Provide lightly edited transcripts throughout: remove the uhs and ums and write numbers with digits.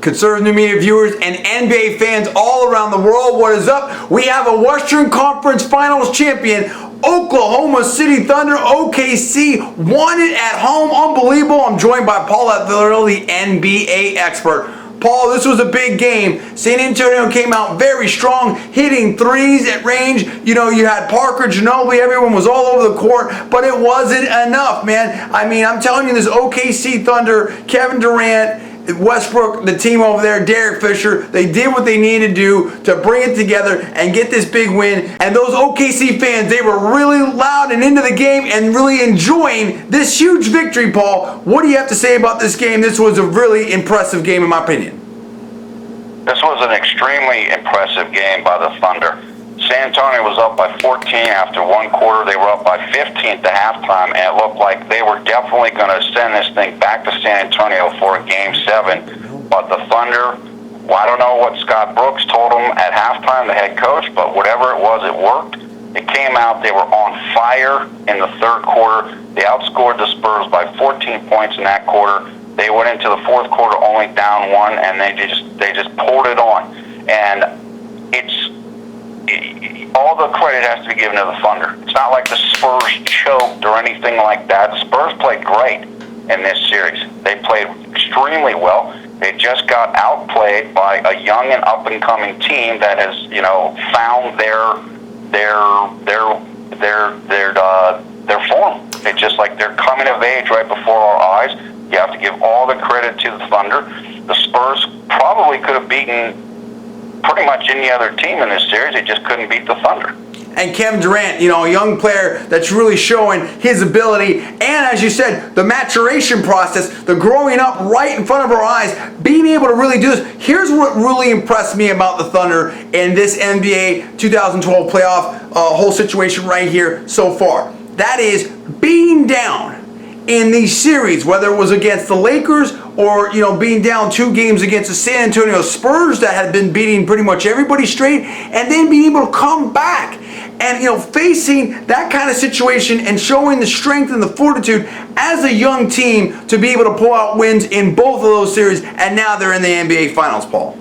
conservative media viewers, and NBA fans all around the world, what is up? We have a Western Conference Finals champion, Oklahoma City Thunder. OKC won it at home. Unbelievable. I'm joined by Paul at Villarreal, the NBA expert. Paul, this was a big game. San Antonio came out very strong, hitting threes at range. You know, you had Parker, Ginobili, everyone was all over the court, but it wasn't enough, man. I mean, I'm telling you, this OKC Thunder, Kevin Durant, Westbrook, the team over there, Derek Fisher, they did what they needed to do to bring it together and get this big win. And those OKC fans, they were really loud and into the game and really enjoying this huge victory, Paul. What do you have to say about this game? This was a really impressive game, in my opinion. This was an extremely impressive game by the Thunder. San Antonio was up by 14 after one quarter. They were up by 15 at halftime, and it looked like they were definitely going to send this thing back to San Antonio for a Game 7. But the Thunder, well, I don't know what Scott Brooks told them at halftime, the head coach, but whatever it was, it worked. It came out, they were on fire in the third quarter. They outscored the Spurs by 14 points in that quarter. They went into the fourth quarter only down one, and they just pulled it on. And all the credit has to be given to the Thunder. It's not like the Spurs choked or anything like that. The Spurs played great in this series. They played extremely well. They just got outplayed by a young and up-and-coming team that has, found their form. It's just like they're coming of age right before our eyes. You have to give all the credit to the Thunder. The Spurs probably could have beaten pretty much any other team in this series. They just couldn't beat the Thunder. And Kevin Durant, a young player that's really showing his ability. And as you said, the maturation process, the growing up right in front of our eyes, being able to really do this. Here's what really impressed me about the Thunder in this NBA 2012 playoff whole situation right here so far. That is being down in these series, whether it was against the Lakers or being down 2 games against the San Antonio Spurs that had been beating pretty much everybody straight, and then being able to come back and facing that kind of situation and showing the strength and the fortitude as a young team to be able to pull out wins in both of those series, and now they're in the NBA Finals, Paul.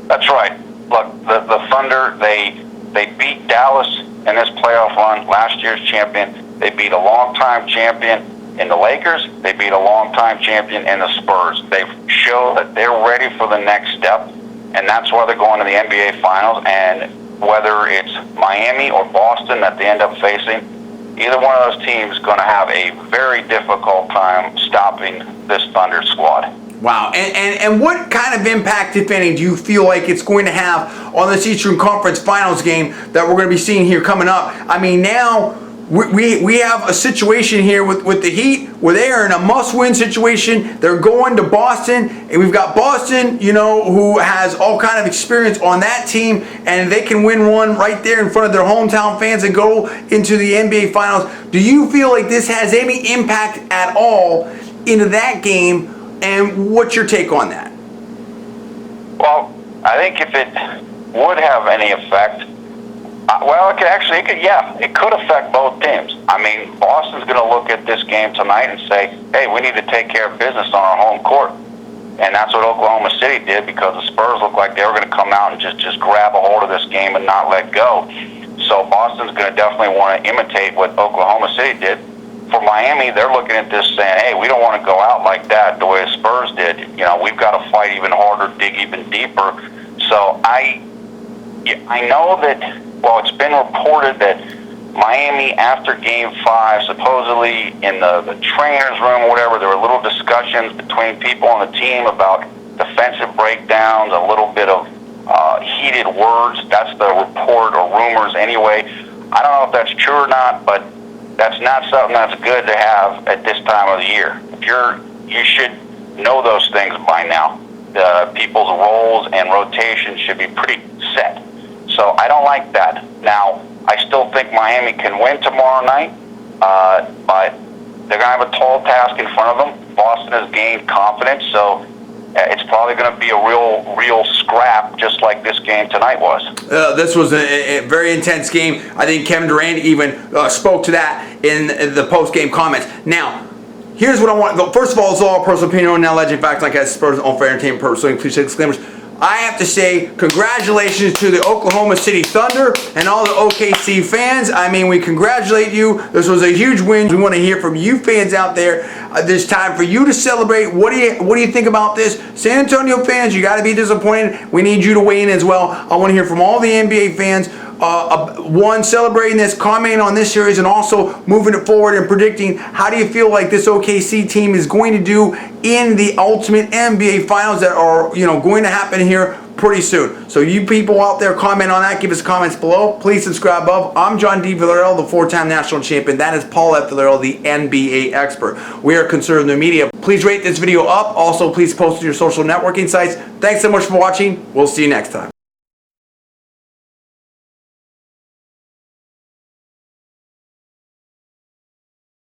That's right. Look, the Thunder, they beat Dallas in this playoff run, last year's champion. They beat a longtime champion in the Lakers. They beat a longtime champion in the Spurs. They've shown that they're ready for the next step, and that's why they're going to the NBA Finals. And whether it's Miami or Boston that they end up facing, either one of those teams is going to have a very difficult time stopping this Thunder squad. Wow. And what kind of impact, if any, do you feel like it's going to have on this Eastern Conference Finals game that we're going to be seeing here coming up? I mean, now we have a situation here with the Heat where they are in a must-win situation. They're going to Boston, and we've got Boston, who has all kind of experience on that team, and they can win one right there in front of their hometown fans and go into the NBA Finals. Do you feel like this has any impact at all into that game, and what's your take on that? Well, I think if it would have any effect, it could affect both teams. I mean, Boston's going to look at this game tonight and say, hey, we need to take care of business on our home court. And that's what Oklahoma City did, because the Spurs looked like they were going to come out and just grab a hold of this game and not let go. So Boston's going to definitely want to imitate what Oklahoma City did. For Miami, they're looking at this saying, hey, we don't want to go out like that the way the Spurs did. We've got to fight even harder, dig even deeper. So I know that, it's been reported that Miami, after Game 5, supposedly in the trainer's room or whatever, there were little discussions between people on the team about defensive breakdowns, a little bit of heated words. That's the report or rumors anyway. I don't know if that's true or not, but that's not something that's good to have at this time of the year. You should know those things by now. People's roles and rotations should be pretty set. So I don't like that. Now, I still think Miami can win tomorrow night, but they're going to have a tall task in front of them. Boston has gained confidence, so it's probably going to be a real scrap, just like this game tonight was. This was a very intense game. I think Kevin Durant even spoke to that in the post-game comments. Now, here's what I want. First of all, it's all personal opinion, now legend facts, like as Spurs on fair entertainment purpose. So please say disclaimers. I have to say congratulations to the Oklahoma City Thunder and all the OKC fans. I mean, we congratulate you. This was a huge win. We want to hear from you fans out there. There's time for you to celebrate. What do you think about this? San Antonio fans, you got to be disappointed. We need you to weigh in as well. I want to hear from all the NBA fans. One, celebrating this, commenting on this series, and also moving it forward and predicting how do you feel like this OKC team is going to do in the ultimate NBA finals that are going to happen here pretty soon. So you people out there, comment on that. Give us comments below. Please subscribe above. I'm John D. Villarreal, the 4-time national champion. That is Paul F. Villarreal, the NBA expert. We are conservative media. Please rate this video up. Also, please post to your social networking sites. Thanks so much for watching. We'll see you next time.